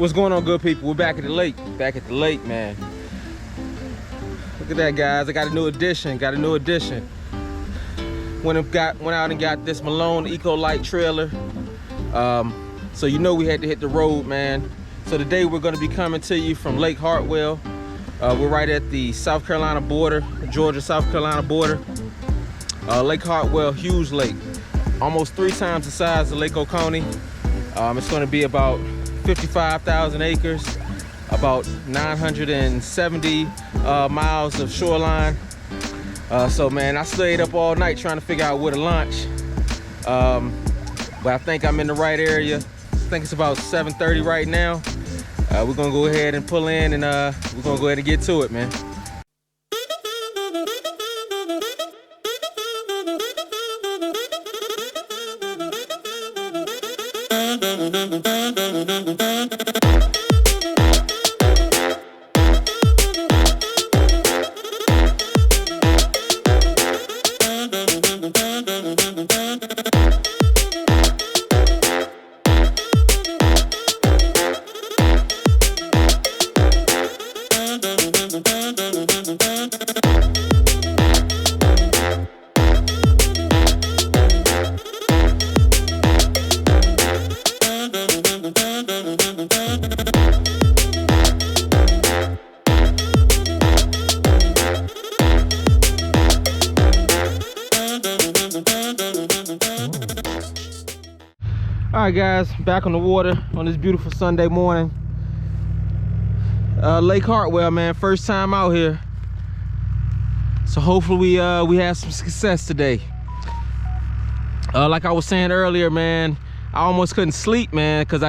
What's going on, good people? We're back at the lake. Back at the lake, man. Look at that, guys. I got a new addition. Went out and got this Malone Eco Light trailer. So you know we had to hit the road, man. So today we're going to be coming to you from Lake Hartwell. We're right at the South Carolina border, Georgia-South Carolina border. Lake Hartwell, huge lake. Almost 3 times the size of Lake Oconee. It's going to be about 55,000 acres, about 970 miles of shoreline. So man, I stayed up all night trying to figure out where to launch. But I think I'm in the right area. I think it's about 7:30 right now. We're gonna go ahead and pull in, and we're gonna go ahead and get to it, man. All right, guys, back on the water on this beautiful Sunday morning. Lake Hartwell, man, first time out here. So hopefully we have some success today. Like I was saying earlier, man, I almost couldn't sleep, man, because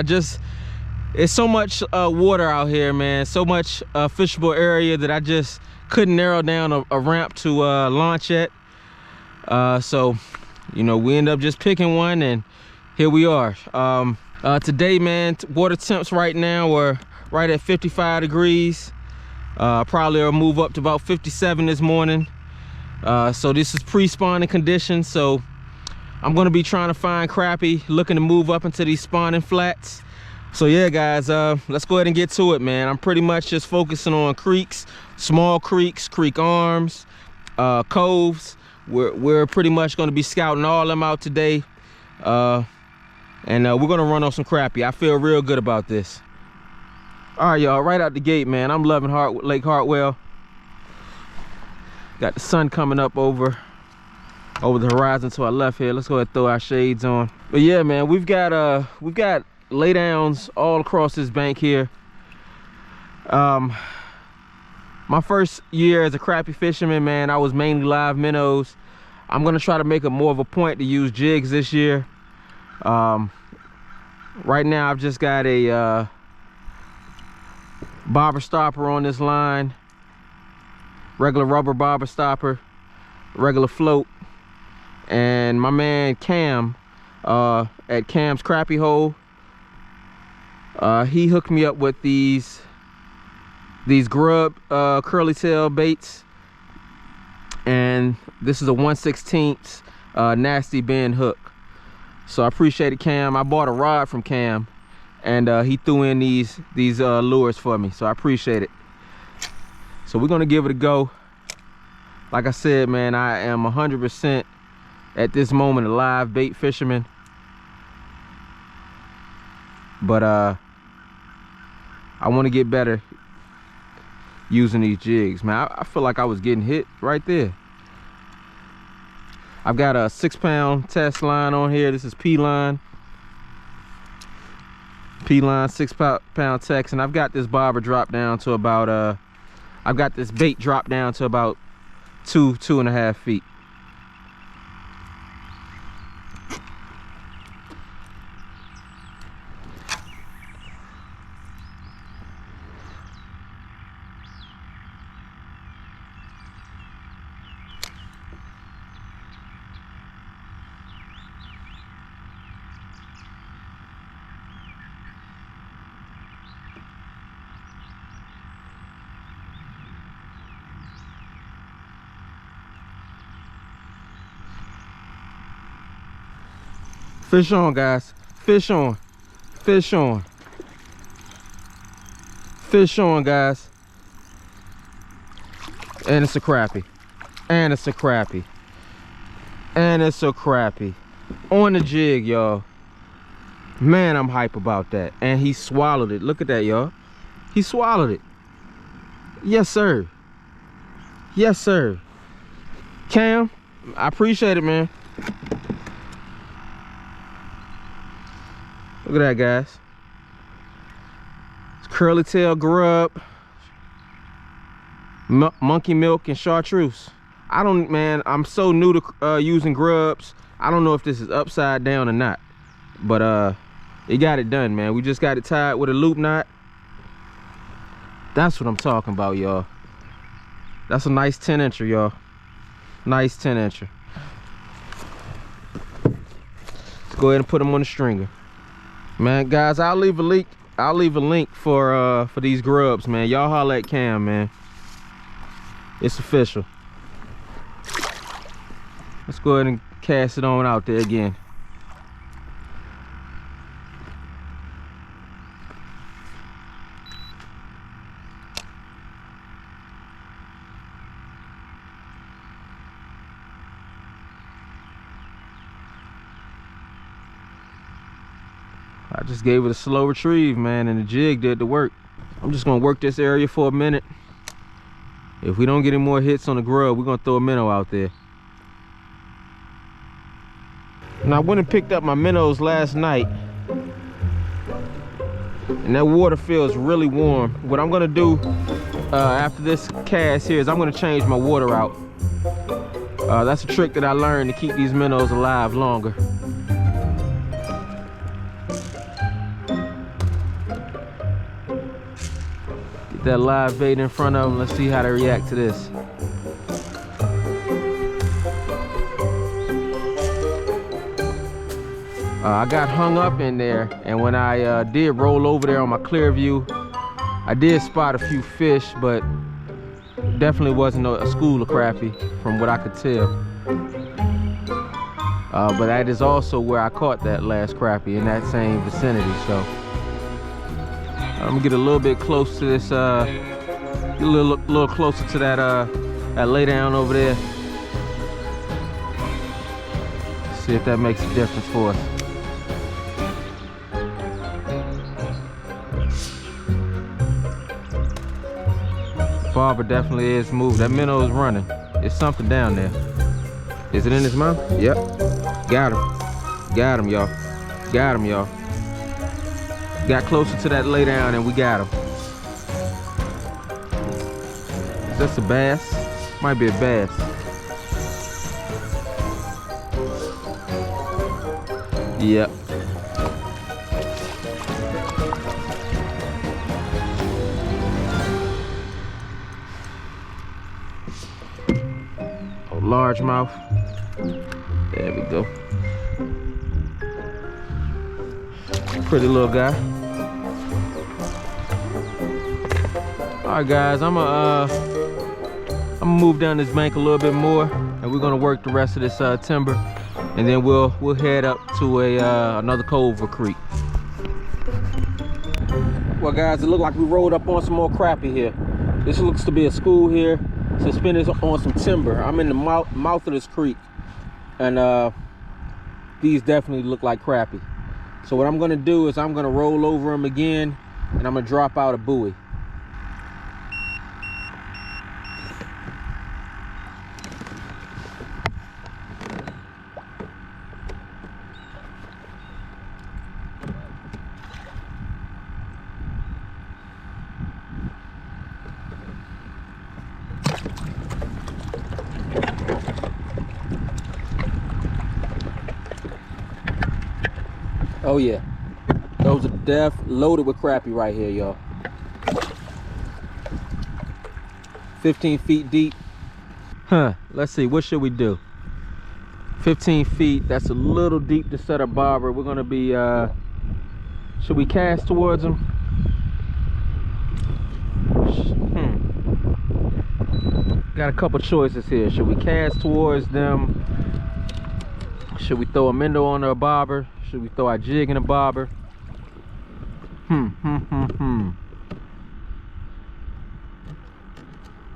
it's so much water out here, man, so much fishable area that I just couldn't narrow down a ramp to launch at. So, you know, we end up just picking one, and here we are. Today, man, water temps right now are right at 55 degrees. Probably will move up to about 57 this morning. So this is pre-spawning conditions. So I'm gonna be trying to find crappie, looking to move up into these spawning flats. So yeah, guys, let's go ahead and get to it, man. I'm pretty much just focusing on creeks, small creeks, creek arms, coves. We're pretty much gonna be scouting all of them out today. And we're gonna run on some crappie. I feel real good about this. All right, y'all, right out the gate, man, I'm loving Lake Hartwell. Got the sun coming up over the horizon to our left here. Let's go ahead and throw our shades on. But yeah, man, we've got laydowns all across this bank here. My first year as a crappie fisherman, man, I was mainly live minnows. I'm gonna try to make it more of a point to use jigs this year. Right now I've just got a bobber stopper on this line, regular rubber bobber stopper, regular float, and my man Cam at Cam's Crappie Hole, he hooked me up with these grub curly tail baits, and this is a 1/16 nasty bend hook. So I appreciate it, Cam. I bought a rod from Cam, and he threw in these lures for me, so I appreciate it. So we're gonna give it a go. Like I said, man, I am 100% at this moment a live bait fisherman, but I want to get better using these jigs, man. I feel like I was getting hit right there. I've got a 6-pound test line on here. This is P-line 6-pound text, and I've got this bobber dropped down to about I've got this bait dropped down to about 2.5 feet. Fish on, guys. Fish on. Fish on. Fish on, guys. And it's a crappie. And it's a crappie. And it's a crappie. On the jig, y'all. Man, I'm hype about that. And he swallowed it. Look at that, y'all. He swallowed it. Yes, sir. Yes, sir. Cam, I appreciate it, man. Look at that, guys. It's curly tail grub, monkey milk, and chartreuse. I don't, man, I'm so new to using grubs. I don't know if this is upside down or not. But it got it done, man. We just got it tied with a loop knot. That's what I'm talking about, y'all. That's a nice 10-incher, y'all. Nice 10-incher. Let's go ahead and put them on the stringer. Man, guys, I'll leave a link. I'll leave a link for these grubs, man. Y'all holler at Cam, man. It's official. Let's go ahead and cast it on out there again. I just gave it a slow retrieve, man, and the jig did the work. I'm just gonna work this area for a minute. If we don't get any more hits on the grub, we're gonna throw a minnow out there. Now, I went and picked up my minnows last night, and that water feels really warm. What I'm gonna do after this cast here is I'm gonna change my water out. That's a trick that I learned to keep these minnows alive longer. Get that live bait in front of them. Let's see how they react to this. I got hung up in there, and when I did roll over there on my clear view, I did spot a few fish, but definitely wasn't a school of crappie from what I could tell. But that is also where I caught that last crappie, in that same vicinity. So I'm gonna get a little bit close to this, get a little closer to that lay down over there. See if that makes a difference for us. Barber definitely is moved. That minnow is running. It's something down there. Is it in his mouth? Yep. Got him. Got him, y'all. Got him, y'all. Got closer to that lay down and we got him. Is that a bass? Might be a bass. Yep. Largemouth. There we go. Pretty little guy. All right, guys, I'm gonna move down this bank a little bit more, and we're gonna work the rest of this timber, and then we'll head up to another cove or creek. Well, guys, it looked like we rolled up on some more crappie here. This looks to be a school here, suspended on some timber. I'm in the mouth of this creek, and these definitely look like crappie. So what I'm gonna do is I'm gonna roll over them again, and I'm gonna drop out a buoy. Oh yeah, those are loaded with crappie right here, y'all. 15 feet deep. Huh, let's see, what should we do? 15 feet, that's a little deep to set a bobber. We're gonna be, should we cast towards them? Got a couple choices here. Should we cast towards them? Should we throw a minnow on a bobber? Should we throw our jig in a bobber?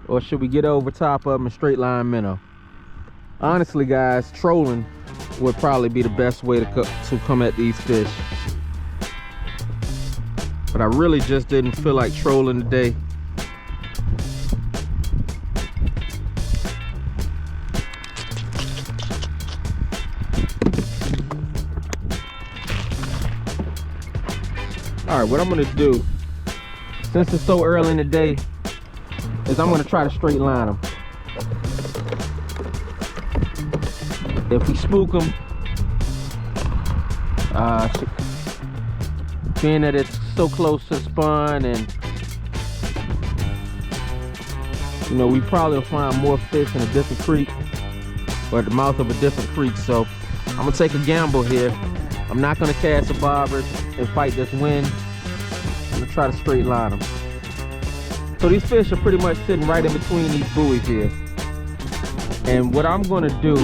or should we get over top of them and straight line minnow? Honestly, guys, trolling would probably be the best way to come at these fish. But I really just didn't feel like trolling today. All right, what I'm gonna do, since it's so early in the day, is I'm gonna try to straight line them. If we spook them, being that it's so close to spawn, and you know, we probably will find more fish in a different creek or at the mouth of a different creek. So I'm gonna take a gamble here. I'm not gonna cast a bobber and fight this wind. I'm gonna try to straight line them. So these fish are pretty much sitting right in between these buoys here. And what I'm gonna do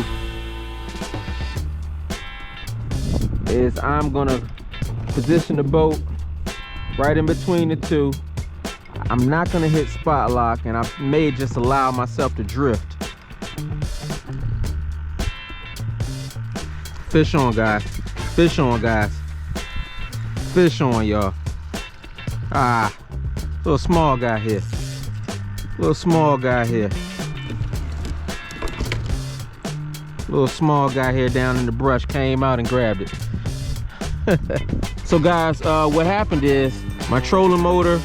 is I'm gonna position the boat right in between the two. I'm not gonna hit spot lock, and I may just allow myself to drift. Fish on, guys. Fish on, guys. Fish on, y'all. Ah, little small guy here. Little small guy here. Little small guy here down in the brush came out and grabbed it. So guys, what happened is my trolling motor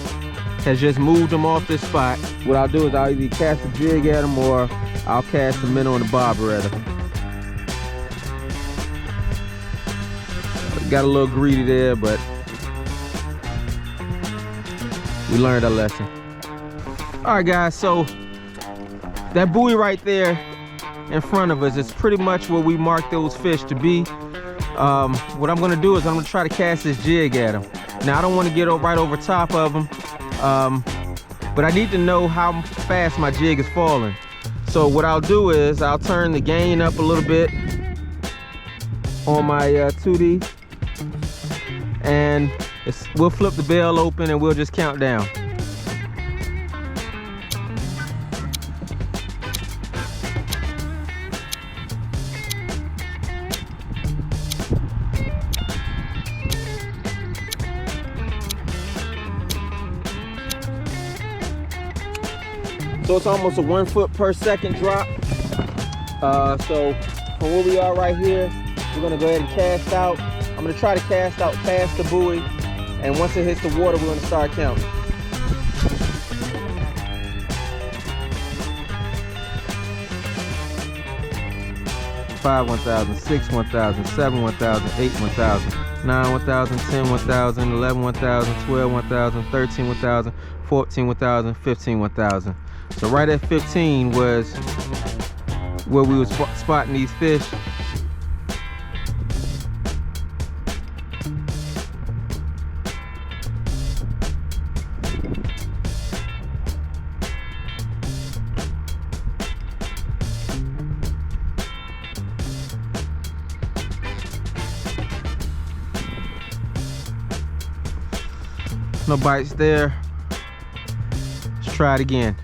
has just moved him off this spot. What I'll do is I'll either cast a jig at him or I'll cast a minnow and a bobber at him. Got a little greedy there, but we learned our lesson. All right, guys, so that buoy right there in front of us is pretty much where we marked those fish to be. What I'm gonna do is I'm gonna try to cast this jig at them. Now I don't want to get right over top of them, but I need to know how fast my jig is falling. So what I'll do is I'll turn the gain up a little bit on my 2D, and we'll flip the bell open and we'll just count down. So it's almost a 1 foot per second drop. So from where we are right here, we're gonna go ahead and cast out. I'm gonna try to cast out past the buoy, and once it hits the water, we're gonna start counting. 5, 1,000, 6, 1,000, 7, 1,000, 8, 1,000, 9, 1,000, 10, 1,000, 11, 1,000, 12, 1,000, 13, 1,000, 14, 1,000, 15, 1,000. So right at 15 was where we was spotting these fish. No bites there. Let's try it again.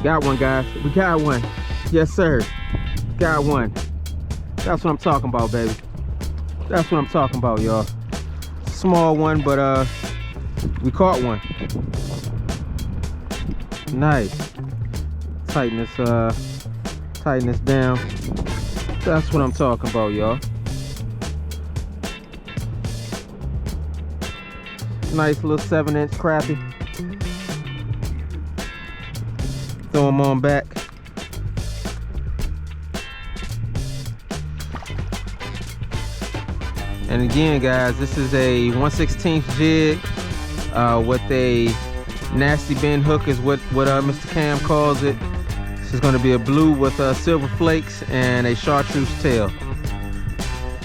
Got one, guys. We got one. Yes, sir. Got one. That's what I'm talking about, baby. That's what I'm talking about, y'all. Small one, but we caught one. Nice. Tighten this down. That's what I'm talking about, y'all. Nice little 7-inch crappie. Throw them on back. And again, guys, this is a 1/16 jig with a nasty bend hook is what Mr. Cam calls it. is going to be a blue with silver flakes and a chartreuse tail.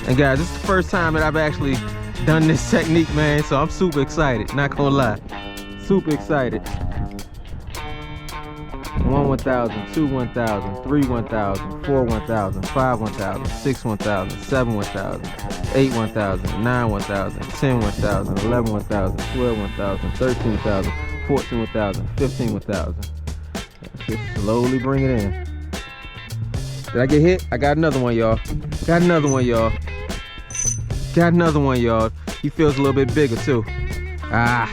And guys, this is the first time that I've actually done this technique, man, so I'm super excited, not gonna lie. Super excited. 1 1000, 2 1000, 3 1000, 4 1000, 5 1000, 6 1000, 7 1000, 8 1000, 9 1000, 10 1000, 11 1000, 12 1000, 13 1000, 14 1000, 15 1000. Let's just slowly bring it in. Did I get hit? I got another one, y'all. Got another one, y'all. Got another one, y'all. He feels a little bit bigger too. Ah,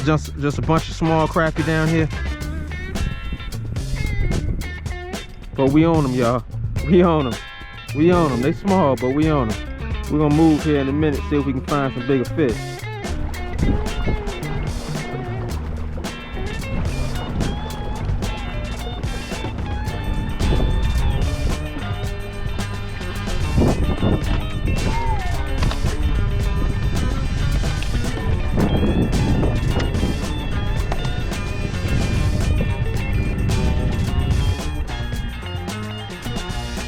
just a bunch of small crappie down here. But we own them, y'all. We own them. We own them. They small, but we own them. We're gonna move here in a minute, see if we can find some bigger fish.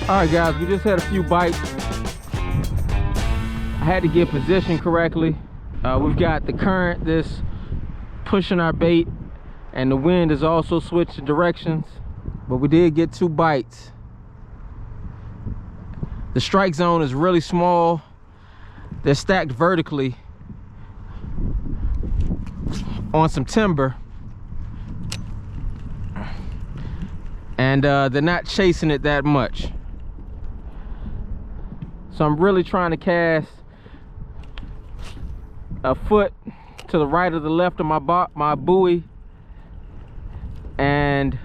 All right, guys, we just had a few bites. I had to get positioned correctly. We've got the current that's pushing our bait, and the wind is also switching directions, but we did get 2 bites. The strike zone is really small. They're stacked vertically on some timber, and they're not chasing it that much. So I'm really trying to cast a foot to the right or the left of my buoy and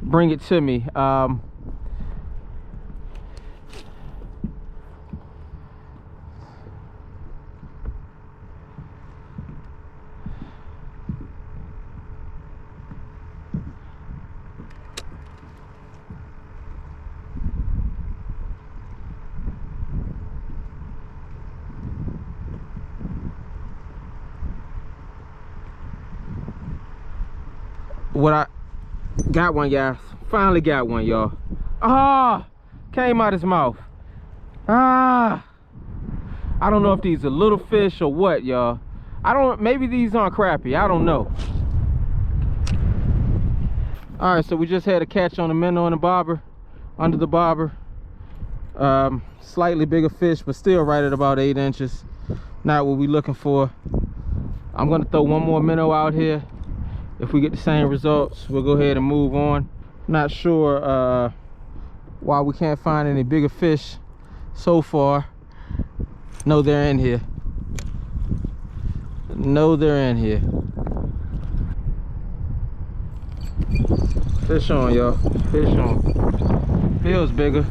bring it to me. What I got one, guys. Finally got one, y'all. Ah, came out his mouth. Ah, I don't know if these are little fish or what, y'all. Maybe these aren't crappie, I don't know. All right, so we just had a catch on the minnow and the bobber, under the bobber. Slightly bigger fish, but still right at about 8 inches. Not what we're looking for. I'm gonna throw one more minnow out here. If we get the same results, we'll go ahead and move on. Not sure why we can't find any bigger fish so far. No, they're in here. No, they're in here. Fish on, y'all. Fish on. Feels bigger.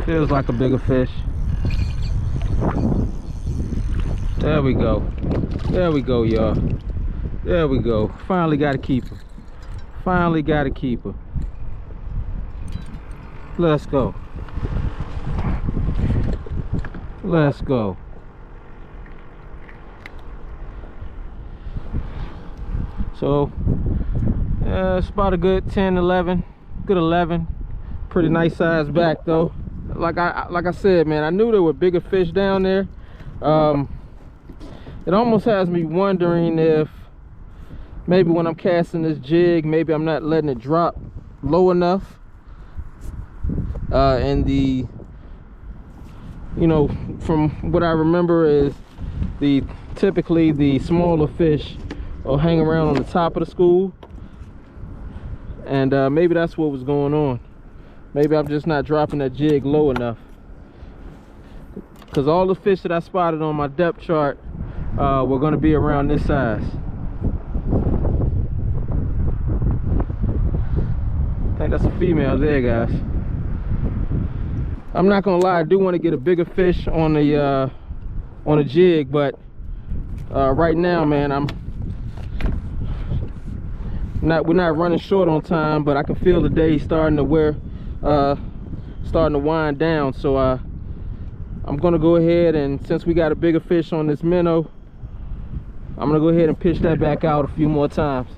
Feels like a bigger fish. There we go. There we go, y'all. There we go. Finally got a keeper. Finally got a keeper. Let's go. Let's go. So, it's about a good 10, 11. Good 11. Pretty nice size back, though. Like I said, man, I knew there were bigger fish down there. It almost has me wondering if maybe when I'm casting this jig, maybe I'm not letting it drop low enough. And the, you know, from what I remember is typically the smaller fish will hang around on the top of the school. And maybe that's what was going on. Maybe I'm just not dropping that jig low enough. Because all the fish that I spotted on my depth chart we're going to be around this size. I think that's a female there, guys. I'm not gonna lie, I do want to get a bigger fish on the jig, but right now, man, we're not running short on time, but I can feel the day starting to wind down. So I'm gonna go ahead, and since we got a bigger fish on this minnow, I'm gonna go ahead and pitch that back out a few more times.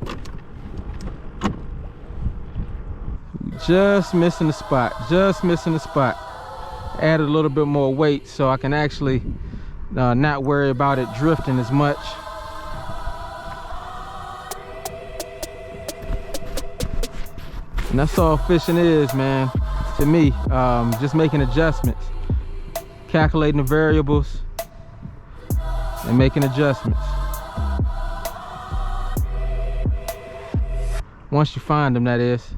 Just missing the spot, just missing the spot. Add a little bit more weight so I can actually not worry about it drifting as much. And that's all fishing is, man, to me. Just making adjustments, calculating the variables and making adjustments. Once you find them, that is.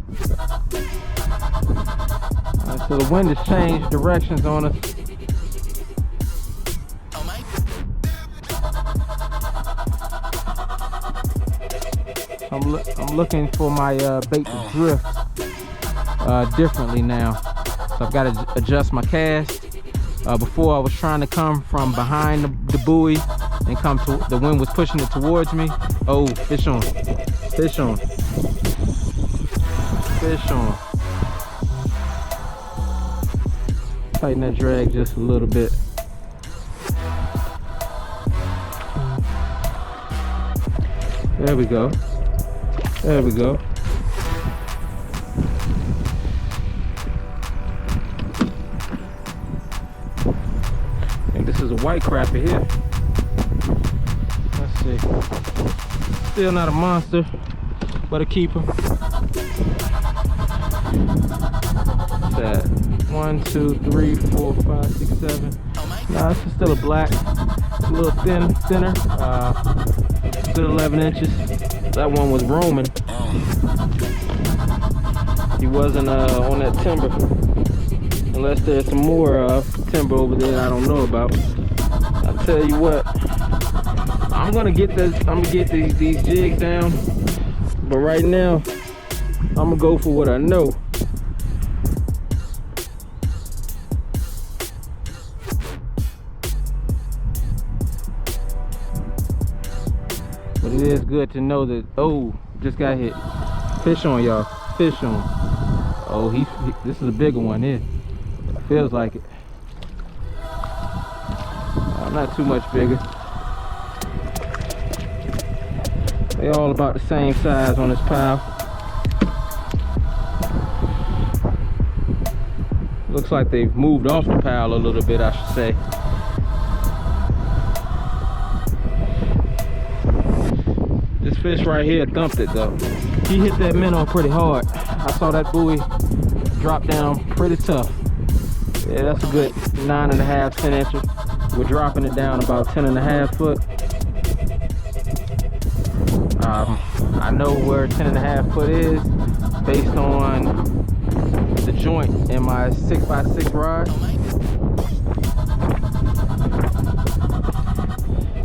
So the wind has changed directions on us. I'm looking for my bait to drift differently now. So I've got to adjust my cast. Before I was trying to come from behind the buoy and come to, the wind was pushing it towards me. Oh, fish on, fish on, fish on. Tighten that drag just a little bit. There we go. There we go. And this is a white crappie here. Let's see. Still not a monster, but a keeper. What's that? 1, 2, 3, 4, 5, 6, 7. Nah, this is still a black. It's a little thinner. Still 11 inches. That one was roaming. He wasn't on that timber. Unless there's some more timber over there I don't know about. I'll tell you what. I'm gonna get this. I'm gonna get these jigs down. But right now, I'm gonna go for what I know. But it is good to know that, oh, just got hit. Fish on, y'all. Fish on. Oh, this is a bigger one here. Feels like it. Not too much bigger. They all about the same size on this pile. Looks like they've moved off the pile a little bit, I should say. This fish right here thumped it though. He hit that minnow pretty hard. I saw that buoy drop down pretty tough. Yeah, that's a good 9.5, 10 inches. We're dropping it down about 10.5 foot. I know where 10.5 foot is based on the joint in my 6x6 rod.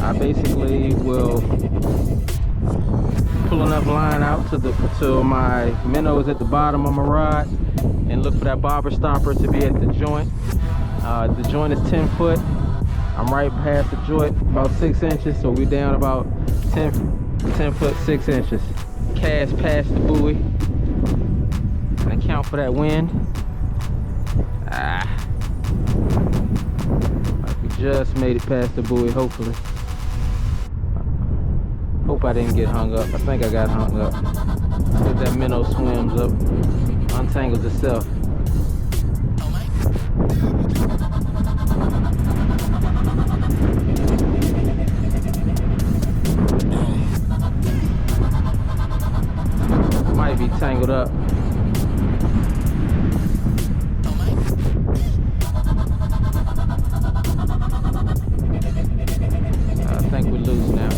I basically will pull enough line out to my minnows at the bottom of my rod and look for that bobber stopper to be at the joint. The joint is 10 foot. I'm right past the joint, about 6 inches, so we're down about 10 foot 6 inches. Cast past the buoy and account for that wind. We just made it past the buoy, hopefully. Hope I didn't get hung up. I think I got hung up. If that minnow swims up, untangles itself. Might be tangled up. I think we're loose now.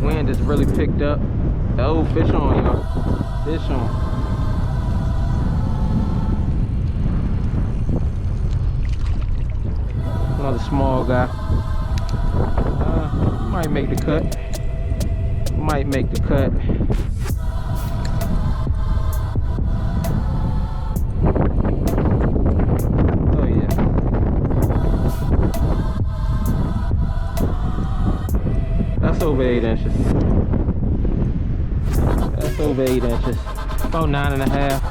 Wind has really picked up. Oh, fish on, y'all. Fish on. Another small guy. Might make the cut. Might make the cut. Oh yeah. That's over 8 inches. That's over 8 inches. About 9.5.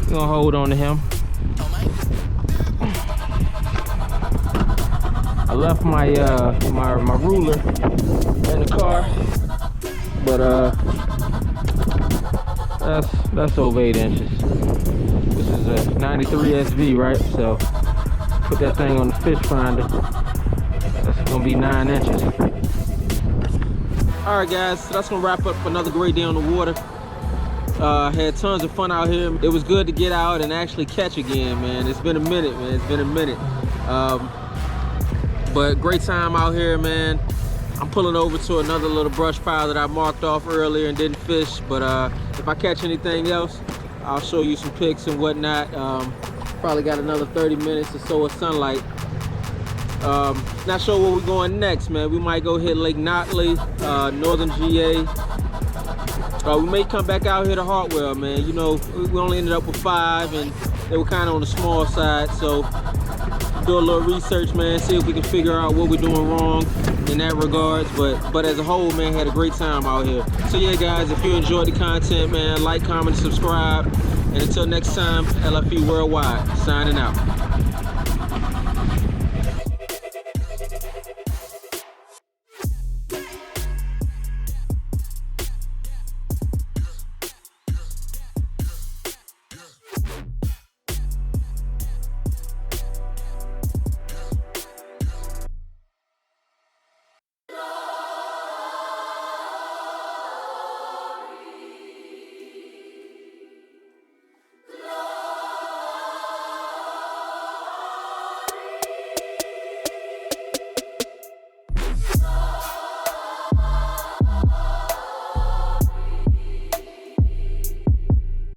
We're gonna hold on to him. I left my my ruler in the car, but that's over 8 inches. This is a 93 SV, right? So put that thing on the fish finder. That's gonna be 9 inches. All right, guys, so that's gonna wrap up another great day on the water. Had tons of fun out here. It was good to get out and actually catch again, man. It's been a minute, man. It's been a minute. But great time out here, man. I'm pulling over to another little brush pile that I marked off earlier and didn't fish. But if I catch anything else, I'll show you some pics and whatnot. Probably got another 30 minutes or so of sunlight. Not sure where we're going next, man. We might go hit Lake Notley, northern GA. We may come back out here to Hartwell, man. You know, we only ended up with 5 and they were kind of on the small side. So do a little research, man, see if we can figure out what we're doing wrong in that regards. But as a whole, man, had a great time out here. So yeah, guys, if you enjoyed the content, man, like, comment, subscribe. And until next time, LFE Worldwide, signing out.